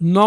9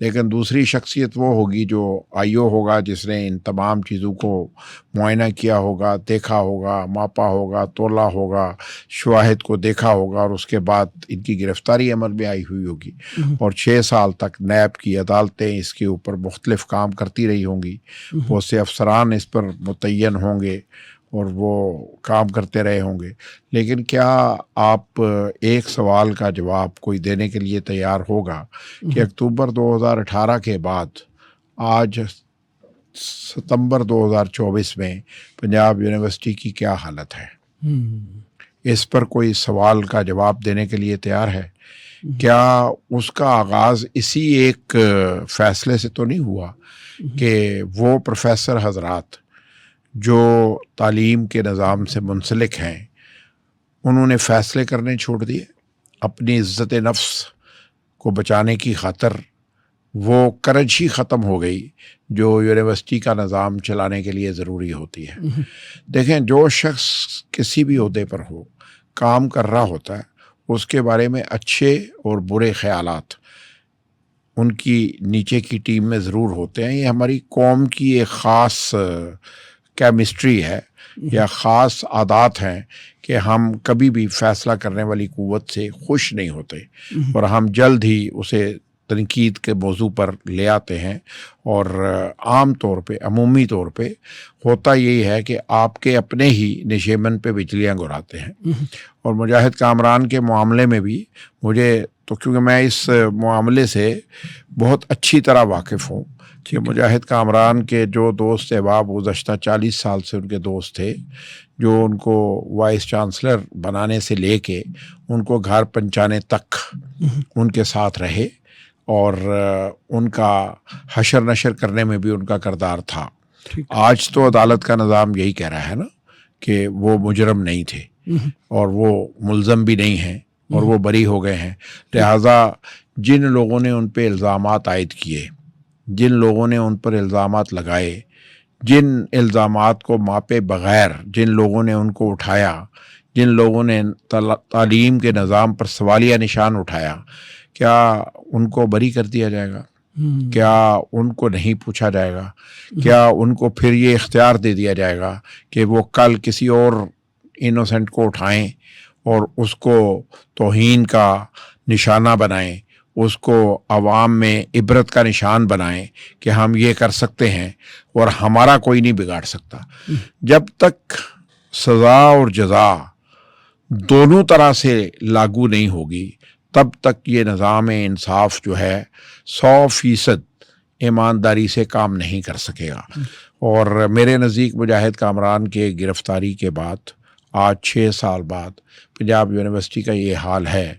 لیکن دوسری شخصیت وہ ہوگی جو آئیو ہوگا جس نے ان تمام چیزوں کو معائنہ کیا ہوگا, دیکھا ہوگا, ماپا ہوگا, تولا ہوگا, شواہد کو دیکھا ہوگا, اور اس کے بعد ان کی گرفتاری عمل میں آئی ہوئی ہوگی. اور 6 سال تک نیب کی عدالتیں اس کے اوپر مختلف کام کرتی رہی ہوں گی, بہت سے افسران اس پر متعین ہوں گے اور وہ کام کرتے رہے ہوں گے. لیکن کیا آپ ایک سوال کا جواب کوئی دینے کے لیے تیار ہوگا کہ اکتوبر 2018 کے بعد آج ستمبر 2024 میں پنجاب یونیورسٹی کی کیا حالت ہے؟ اس پر کوئی سوال کا جواب دینے کے لیے تیار ہے؟ کیا اس کا آغاز اسی ایک فیصلے سے تو نہیں ہوا کہ وہ پروفیسر حضرات جو تعلیم کے نظام سے منسلک ہیں انہوں نے فیصلے کرنے چھوڑ دیے اپنی عزت نفس کو بچانے کی خاطر؟ وہ کرج ہی ختم ہو گئی جو یونیورسٹی کا نظام چلانے کے لیے ضروری ہوتی ہے. دیکھیں, جو شخص کسی بھی عہدے پر ہو, کام کر رہا ہوتا ہے, اس کے بارے میں اچھے اور برے خیالات ان کی نیچے کی ٹیم میں ضرور ہوتے ہیں. یہ ہماری قوم کی ایک خاص کیمسٹری ہے یا خاص عادات ہیں کہ ہم کبھی بھی فیصلہ کرنے والی قوت سے خوش نہیں ہوتے اور ہم جلد ہی اسے تنقید کے موضوع پر لے آتے ہیں. اور عام طور پہ, عمومی طور پہ ہوتا یہی ہے کہ آپ کے اپنے ہی نشیمن پہ بجلیاں گراتے ہیں. اور مجاہد کامران کے معاملے میں بھی مجھے تو, کیونکہ میں اس معاملے سے بہت اچھی طرح واقف ہوں کہ مجاہد کامران کے جو دوست احباب گزشتہ 40 سال سے ان کے دوست تھے, جو ان کو وائس چانسلر بنانے سے لے کے ان کو گھر پہنچانے تک ان کے ساتھ رہے, اور ان کا حشر نشر کرنے میں بھی ان کا کردار تھا. آج تو عدالت کا نظام یہی کہہ رہا ہے نا کہ وہ مجرم نہیں تھے اور وہ ملزم بھی نہیں ہیں اور وہ بری ہو گئے ہیں. لہٰذا جن لوگوں نے ان پہ الزامات عائد کیے, جن لوگوں نے ان پر الزامات لگائے, جن الزامات کو ماپے بغیر جن لوگوں نے ان کو اٹھایا, جن لوگوں نے تعلیم کے نظام پر سوالیہ نشان اٹھایا, کیا ان کو بری کر دیا جائے گا؟ کیا ان کو نہیں پوچھا جائے گا؟ کیا ان کو پھر یہ اختیار دے دیا جائے گا کہ وہ کل کسی اور انوسنٹ کو اٹھائیں اور اس کو توہین کا نشانہ بنائیں, اس کو عوام میں عبرت کا نشان بنائیں کہ ہم یہ کر سکتے ہیں اور ہمارا کوئی نہیں بگاڑ سکتا؟ جب تک سزا اور جزا دونوں طرح سے لاگو نہیں ہوگی تب تک یہ نظام انصاف جو ہے 100% ایمانداری سے کام نہیں کر سکے گا. اور میرے نزدیک مجاہد کامران کے گرفتاری کے بعد آج 6 سال بعد پنجاب یونیورسٹی کا یہ حال ہے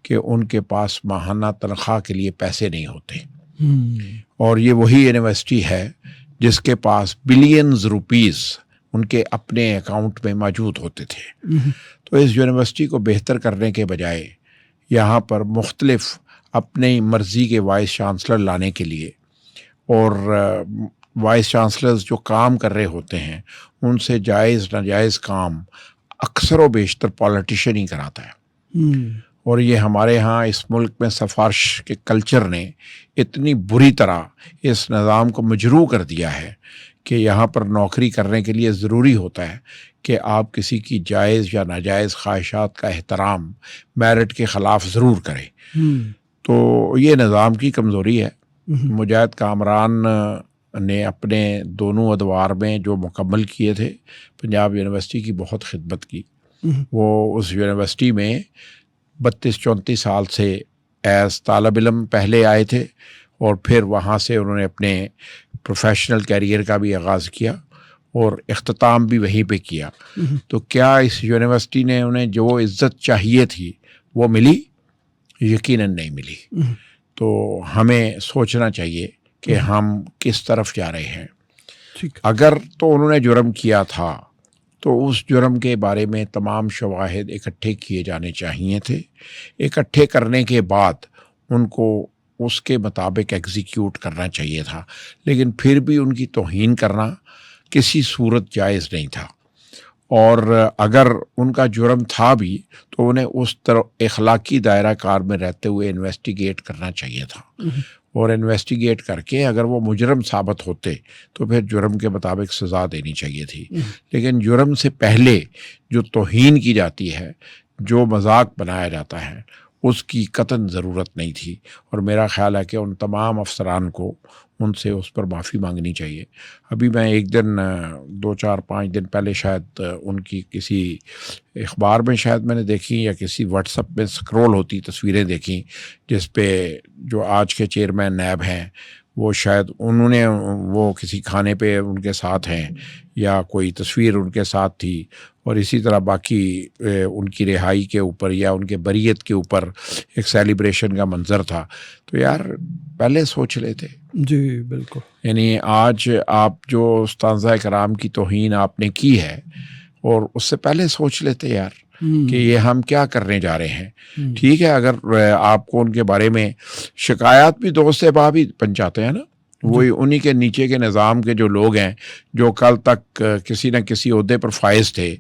کہ ان کے پاس ماہانہ تنخواہ کے لیے پیسے نہیں ہوتے. اور یہ وہی یونیورسٹی ہے جس کے پاس بلینز روپیز ان کے اپنے اکاؤنٹ میں موجود ہوتے تھے. تو اس یونیورسٹی کو بہتر کرنے کے بجائے یہاں پر مختلف اپنی مرضی کے وائس چانسلر لانے کے لیے, اور وائس چانسلرز جو کام کر رہے ہوتے ہیں ان سے جائز ناجائز کام اکثر و بیشتر پالیٹیشین ہی کراتا ہے. اور یہ ہمارے ہاں اس ملک میں سفارش کے کلچر نے اتنی بری طرح اس نظام کو مجروح کر دیا ہے کہ یہاں پر نوکری کرنے کے لیے ضروری ہوتا ہے کہ آپ کسی کی جائز یا ناجائز خواہشات کا احترام میرٹ کے خلاف ضرور کریں. تو یہ نظام کی کمزوری ہے. مجاہد کامران نے اپنے دونوں ادوار میں جو مکمل کیے تھے, پنجاب یونیورسٹی کی بہت خدمت کی. وہ اس یونیورسٹی میں 32-34 سال سے ایز طالب علم پہلے آئے تھے اور پھر وہاں سے انہوں نے اپنے پروفیشنل کیریئر کا بھی آغاز کیا اور اختتام بھی وہیں پہ کیا. تو کیا اس یونیورسٹی نے انہیں جو عزت چاہیے تھی وہ ملی؟ یقیناً نہیں ملی. تو ہمیں سوچنا چاہیے کہ ہم کس طرف جا رہے ہیں. اگر تو انہوں نے جرم کیا تھا تو اس جرم کے بارے میں تمام شواہد اکٹھے کیے جانے چاہیے تھے. اکٹھے کرنے کے بعد ان کو اس کے مطابق ایگزیکیوٹ کرنا چاہیے تھا. لیکن پھر بھی ان کی توہین کرنا کسی صورت جائز نہیں تھا. اور اگر ان کا جرم تھا بھی تو انہیں اس طرح اخلاقی دائرہ کار میں رہتے ہوئے انویسٹیگیٹ کرنا چاہیے تھا. اور انویسٹیگیٹ کر کے اگر وہ مجرم ثابت ہوتے تو پھر جرم کے مطابق سزا دینی چاہیے تھی. لیکن جرم سے پہلے جو توہین کی جاتی ہے، جو مذاق بنایا جاتا ہے، اس کی قطعاً ضرورت نہیں تھی. اور میرا خیال ہے کہ ان تمام افسران کو ان سے اس پر معافی مانگنی چاہیے. ابھی میں ایک دن 2-4-5 دن پہلے شاید ان کی کسی اخبار میں شاید میں نے دیکھی یا کسی واٹس ایپ میں سکرول ہوتی تصویریں دیکھیں، جس پہ جو آج کے چیئرمین نیب ہیں وہ شاید انہوں نے وہ کسی کھانے پہ ان کے ساتھ ہیں یا کوئی تصویر ان کے ساتھ تھی، اور اسی طرح باقی ان کی رہائی کے اوپر یا ان کے بریت کے اوپر ایک سیلیبریشن کا منظر تھا. تو یار پہلے سوچ لیتے. جی بالکل. یعنی آج آپ جو استاذہ کرام کی توہین آپ نے کی ہے، اور اس سے پہلے سوچ لیتے یار کہ یہ ہم کیا کرنے جا رہے ہیں. ٹھیک ہے، اگر آپ کو ان کے بارے میں شکایات بھی دوست احباب ہی پہنچاتے ہیں نا، وہی انہی کے نیچے کے نظام کے جو لوگ ہیں جو کل تک کسی نہ کسی عہدے پر فائز تھے،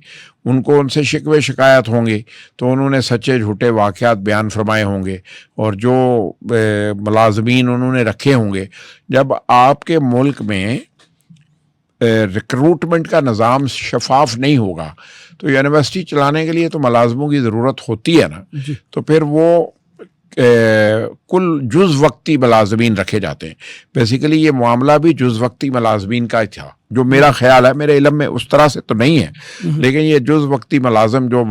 ان کو ان سے شکوے شکایت ہوں گے تو انہوں نے سچے جھوٹے واقعات بیان فرمائے ہوں گے، اور جو ملازمین انہوں نے رکھے ہوں گے. جب آپ کے ملک میں ریکروٹمنٹ کا نظام شفاف نہیں ہوگا تو یونیورسٹی چلانے کے لیے تو ملازموں کی ضرورت ہوتی ہے نا. تو پھر وہ کل جز وقتی ملازمین رکھے جاتے ہیں. بیسیکلی یہ معاملہ بھی جز وقتی ملازمین کا تھا، جو میرا خیال ہے، میرے علم میں اس طرح سے تو نہیں ہے، لیکن یہ جز وقتی ملازم جو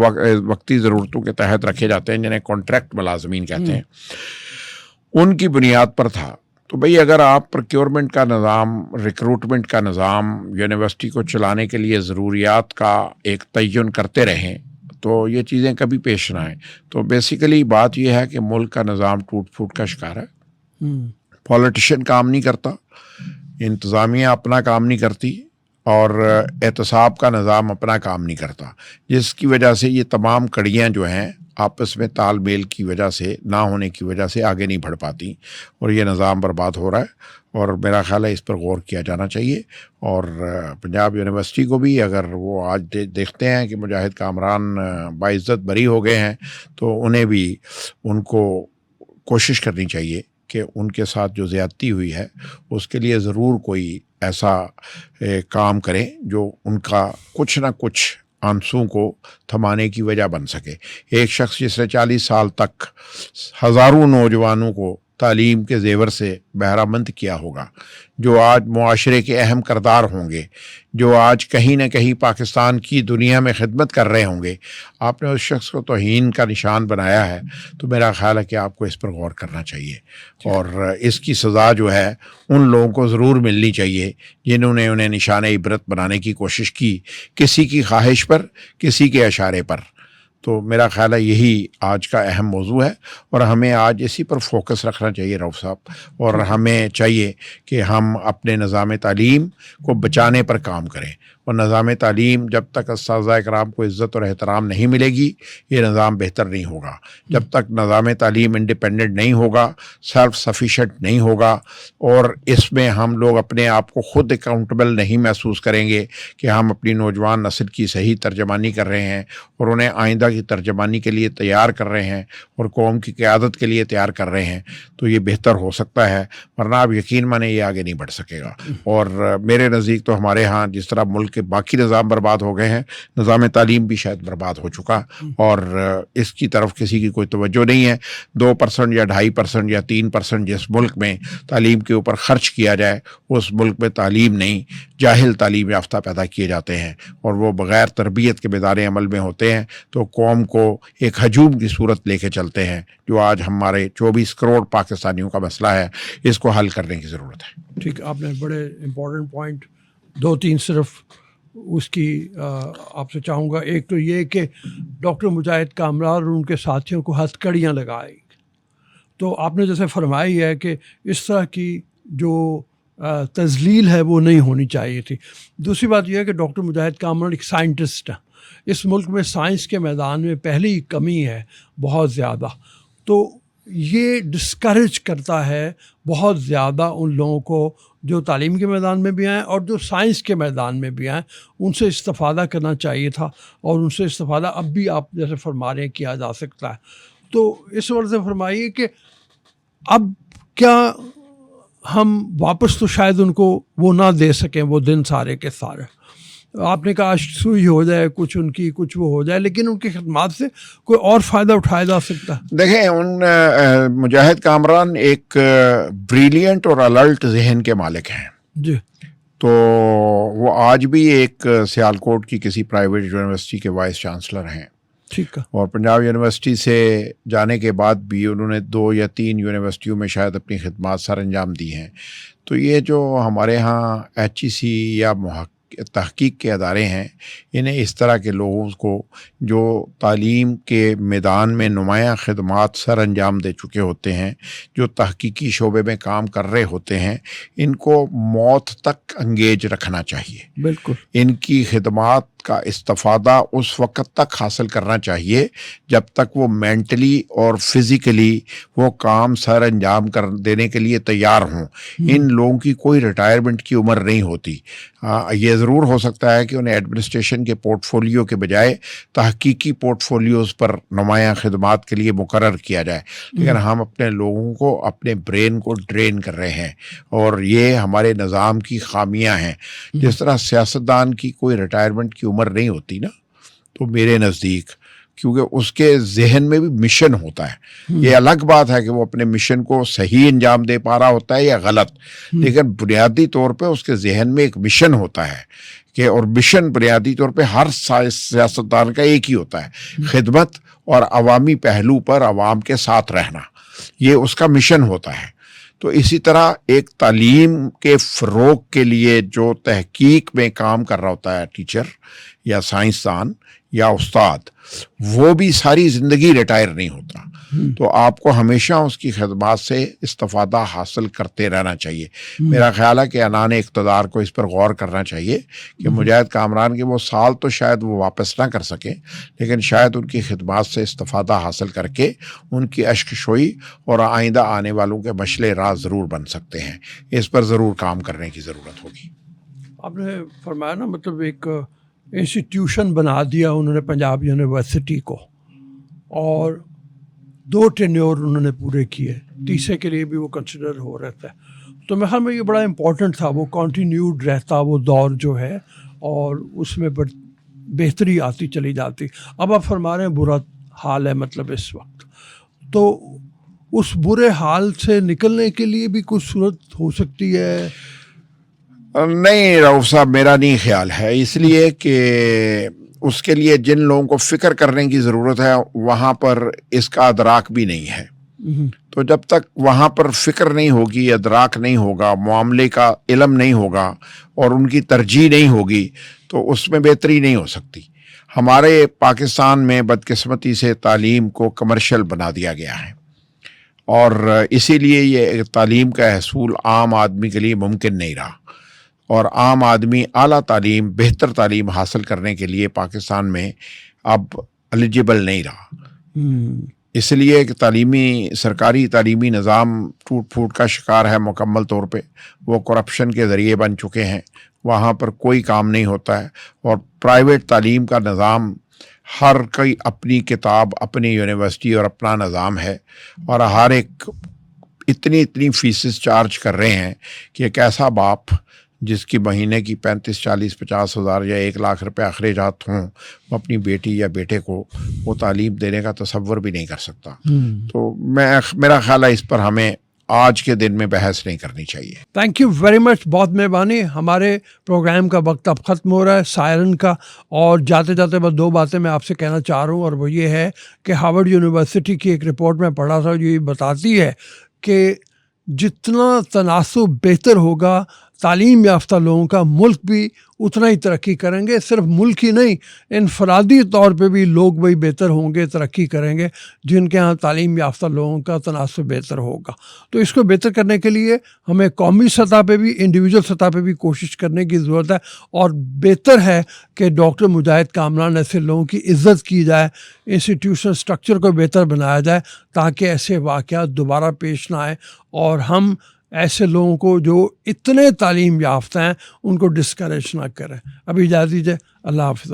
وقتی ضرورتوں کے تحت رکھے جاتے ہیں، جنہیں کانٹریکٹ ملازمین کہتے ہیں، ان کی بنیاد پر تھا. تو بھئی اگر آپ پروکیورمنٹ کا نظام، ریکروٹمنٹ کا نظام یونیورسٹی کو چلانے کے لیے ضروریات کا ایک تعین کرتے رہیں تو یہ چیزیں کبھی پیش نہ آئیں. تو بیسیکلی بات یہ ہے کہ ملک کا نظام ٹوٹ پھوٹ کا شکار ہے. پولیٹیشین کام نہیں کرتا، انتظامیہ اپنا کام نہیں کرتی، اور احتساب کا نظام اپنا کام نہیں کرتا، جس کی وجہ سے یہ تمام کڑیاں جو ہیں آپس میں تال میل کی وجہ سے، نہ ہونے کی وجہ سے آگے نہیں بڑھ پاتی، اور یہ نظام برباد ہو رہا ہے. اور میرا خیال ہے اس پر غور کیا جانا چاہیے. اور پنجاب یونیورسٹی کو بھی اگر وہ آج دیکھتے ہیں کہ مجاہد کامران باعزت بری ہو گئے ہیں تو انہیں بھی ان کو کوشش کرنی چاہیے کہ ان کے ساتھ جو زیادتی ہوئی ہے اس کے لیے ضرور کوئی ایسا کام کریں جو ان کا کچھ نہ کچھ آنسوں کو تھمانے کی وجہ بن سکے. ایک شخص جس نے 40 سال تک ہزاروں نوجوانوں کو تعلیم کے زیور سے بہرہ مند کیا ہوگا، جو آج معاشرے کے اہم کردار ہوں گے، جو آج کہیں نہ کہیں پاکستان کی دنیا میں خدمت کر رہے ہوں گے، آپ نے اس شخص کو توہین کا نشان بنایا ہے. تو میرا خیال ہے کہ آپ کو اس پر غور کرنا چاہیے، اور اس کی سزا جو ہے ان لوگوں کو ضرور ملنی چاہیے جنہوں نے انہیں نشان عبرت بنانے کی کوشش کی، کسی کی خواہش پر، کسی کے اشارے پر. تو میرا خیال ہے یہی آج کا اہم موضوع ہے، اور ہمیں آج اسی پر فوکس رکھنا چاہیے رؤف صاحب. اور ہمیں چاہیے کہ ہم اپنے نظام تعلیم کو بچانے پر کام کریں. اور نظام تعلیم جب تک اساتذہ کرام کو عزت اور احترام نہیں ملے گی، یہ نظام بہتر نہیں ہوگا. جب تک نظام تعلیم انڈیپینڈنٹ نہیں ہوگا، سیلف سفیشینٹ نہیں ہوگا، اور اس میں ہم لوگ اپنے آپ کو خود اکاؤنٹیبل نہیں محسوس کریں گے کہ ہم اپنی نوجوان نسل کی صحیح ترجمانی کر رہے ہیں اور انہیں آئندہ کی ترجمانی کے لیے تیار کر رہے ہیں اور قوم کی قیادت کے لیے تیار کر رہے ہیں، تو یہ بہتر ہو سکتا ہے. ورنہ آپ یقین مانیں یہ آگے نہیں بڑھ سکے گا. اور میرے نزدیک تو ہمارے ہاں جس طرح ملک کے باقی نظام برباد ہو گئے ہیں، نظام تعلیم بھی شاید برباد ہو چکا، اور اس کی طرف کسی کی کوئی توجہ نہیں ہے. 2% یا 2.5% یا 3% جس ملک میں تعلیم کے اوپر خرچ کیا جائے، اس ملک میں تعلیم نہیں، جاہل تعلیم یافتہ پیدا کیے جاتے ہیں، اور وہ بغیر تربیت کے بیدار عمل میں ہوتے ہیں تو قوم کو ایک ہجوم کی صورت لے کے چلتے ہیں، جو آج ہمارے 24 کروڑ پاکستانیوں کا مسئلہ ہے. اس کو حل کرنے کی ضرورت ہے. ٹھیک، آپ نے بڑے امپورٹنٹ پوائنٹ 2-3 صرف اس کی آپ سے چاہوں گا. ایک تو یہ کہ ڈاکٹر مجاہد کامران اور ان کے ساتھیوں کو ہتھکڑیاں لگائی، تو آپ نے جیسے فرمائی ہے کہ اس طرح کی جو تذلیل ہے وہ نہیں ہونی چاہیے تھی. دوسری بات یہ ہے کہ ڈاکٹر مجاہد کامران ایک سائنٹسٹ ہیں. اس ملک میں سائنس کے میدان میں پہلی کمی ہے بہت زیادہ، تو یہ ڈسکریج کرتا ہے بہت زیادہ ان لوگوں کو جو تعلیم کے میدان میں بھی آئیں اور جو سائنس کے میدان میں بھی آئیں. ان سے استفادہ کرنا چاہیے تھا، اور ان سے استفادہ اب بھی آپ جیسے فرما رہے ہیں کیا جا سکتا ہے. تو اس وجہ سے فرمائیے کہ اب کیا ہم واپس تو شاید ان کو وہ نہ دے سکیں وہ دن سارے کے سارے. آپ نے کہا سوئی ہو جائے کچھ ان کی کچھ وہ ہو جائے, لیکن ان کی خدمات سے کوئی اور فائدہ اٹھایا جا سکتا ہے. دیکھیں ان مجاہد کامران ایک بریلینٹ اور الرٹ ذہن کے مالک ہیں. جی. تو وہ آج بھی ایک سیالکوٹ کی کسی پرائیویٹ یونیورسٹی کے وائس چانسلر ہیں. ٹھیک ہے. اور پنجاب یونیورسٹی سے جانے کے بعد بھی انہوں نے 2 یا 3 یونیورسٹیوں میں شاید اپنی خدمات سر انجام دی ہیں. تو یہ جو ہمارے ہاں HEC یا تحقیق کے ادارے ہیں, انہیں اس طرح کے لوگوں کو جو تعلیم کے میدان میں نمایاں خدمات سر انجام دے چکے ہوتے ہیں, جو تحقیقی شعبے میں کام کر رہے ہوتے ہیں, ان کو موت تک انگیج رکھنا چاہیے. بالکل. ان کی خدمات کا استفادہ اس وقت تک حاصل کرنا چاہیے جب تک وہ مینٹلی اور فزیکلی وہ کام سر انجام کر دینے کے لیے تیار ہوں. ان لوگوں کی کوئی ریٹائرمنٹ کی عمر نہیں ہوتی. یہ ضرور ہو سکتا ہے کہ انہیں ایڈمنسٹریشن کے پورٹ فولیو کے بجائے تحقیقی پورٹ فولیوز پر نمایاں خدمات کے لیے مقرر کیا جائے, لیکن ہم اپنے لوگوں کو اپنے برین کو ڈرین کر رہے ہیں, اور یہ ہمارے نظام کی خامیاں ہیں. جس طرح سیاستدان کی کوئی ریٹائرمنٹ کی عمر نہیں ہوتی نا, تو میرے نزدیک کیونکہ اس کے ذہن میں بھی مشن ہوتا ہے. یہ الگ بات ہے کہ وہ اپنے مشن کو صحیح انجام دے پا رہا ہوتا ہے یا غلط, لیکن بنیادی طور پہ اس کے ذہن میں ایک مشن ہوتا ہے کہ, اور مشن بنیادی طور پہ ہر سیاستدان کا ایک ہی ہوتا ہے, خدمت اور عوامی پہلو پر عوام کے ساتھ رہنا. یہ اس کا مشن ہوتا ہے. تو اسی طرح ایک تعلیم کے فروغ کے لیے جو تحقیق میں کام کر رہا ہوتا ہے ٹیچر یا سائنسدان یا استاد, وہ بھی ساری زندگی ریٹائر نہیں ہوتا. تو آپ کو ہمیشہ اس کی خدمات سے استفادہ حاصل کرتے رہنا چاہیے. میرا خیال ہے کہ عنان اقتدار کو اس پر غور کرنا چاہیے کہ مجاہد کامران کے وہ سال تو شاید وہ واپس نہ کر سکیں, لیکن شاید ان کی خدمات سے استفادہ حاصل کر کے ان کی اشک شوئی اور آئندہ آنے والوں کے مشعل راہ ضرور بن سکتے ہیں. اس پر ضرور کام کرنے کی ضرورت ہوگی. آپ نے فرمایا نا, مطلب ایک انسٹیٹیوشن بنا دیا انہوں نے پنجاب یونیورسٹی کو, اور 2 ٹینیور انہوں نے پورے کیے, تیسرے کے لیے بھی وہ کنسیڈر ہو رہتا ہے. تو میرے خیال میں یہ بڑا امپورٹنٹ تھا, وہ کنٹینیوڈ رہتا وہ دور جو ہے, اور اس میں بہتری آتی چلی جاتی. اب آپ فرما رہے ہیں برا حال ہے مطلب اس وقت, تو اس برے حال سے نکلنے کے لیے بھی کچھ صورت ہو سکتی ہے؟ نہیں رؤف صاحب, میرا نہیں خیال ہے, اس لیے کہ اس کے لیے جن لوگوں کو فکر کرنے کی ضرورت ہے وہاں پر اس کا ادراک بھی نہیں ہے. تو جب تک وہاں پر فکر نہیں ہوگی, ادراک نہیں ہوگا, معاملے کا علم نہیں ہوگا اور ان کی ترجیح نہیں ہوگی, تو اس میں بہتری نہیں ہو سکتی. ہمارے پاکستان میں بدقسمتی سے تعلیم کو کمرشل بنا دیا گیا ہے, اور اسی لیے یہ تعلیم کا حصول عام آدمی کے لیے ممکن نہیں رہا, اور عام آدمی اعلیٰ تعلیم, بہتر تعلیم حاصل کرنے کے لیے پاکستان میں اب ایلیجیبل نہیں رہا. اس لیے کہ سرکاری تعلیمی نظام ٹوٹ پھوٹ کا شکار ہے مکمل طور پہ. وہ کرپشن کے ذریعے بن چکے ہیں, وہاں پر کوئی کام نہیں ہوتا ہے. اور پرائیویٹ تعلیم کا نظام, ہر کوئی اپنی کتاب, اپنی یونیورسٹی اور اپنا نظام ہے, اور ہر ایک اتنی فیسز چارج کر رہے ہیں کہ ایک ایسا باپ جس کی مہینے کی 35, 40, 50 ہزار یا 1 لاکھ روپے اخراجات ہوں, وہ اپنی بیٹی یا بیٹے کو وہ تعلیم دینے کا تصور بھی نہیں کر سکتا. تو میرا خیال ہے اس پر ہمیں آج کے دن میں بحث نہیں کرنی چاہیے. تھینک یو ویری مچ, بہت مہربانی. ہمارے پروگرام کا وقت اب ختم ہو رہا ہے, سائرن کا, اور جاتے جاتے بس 2 باتیں میں آپ سے کہنا چاہ رہا ہوں, اور وہ یہ ہے کہ ہارورڈ یونیورسٹی کی ایک رپورٹ میں پڑھا تھا جو یہ بتاتی ہے کہ جتنا تناسب بہتر ہوگا تعلیم یافتہ لوگوں کا, ملک بھی اتنا ہی ترقی کریں گے. صرف ملک ہی نہیں, انفرادی طور پہ بھی لوگ وہی بہتر ہوں گے, ترقی کریں گے جن کے ہاں تعلیم یافتہ لوگوں کا تناسب بہتر ہوگا. تو اس کو بہتر کرنے کے لیے ہمیں قومی سطح پہ بھی, انڈیویجول سطح پہ بھی کوشش کرنے کی ضرورت ہے, اور بہتر ہے کہ ڈاکٹر مجاہد کامران ایسے لوگوں کی عزت کی جائے, انسٹیٹیوشنل اسٹرکچر کو بہتر بنایا جائے تاکہ ایسے واقعات دوبارہ پیش نہ آئیں, اور ہم ایسے لوگوں کو جو اتنے تعلیم یافتہ ہیں ان کو ڈسکریج نہ کریں. ابھی اجازت دیجیے. اللہ حافظ.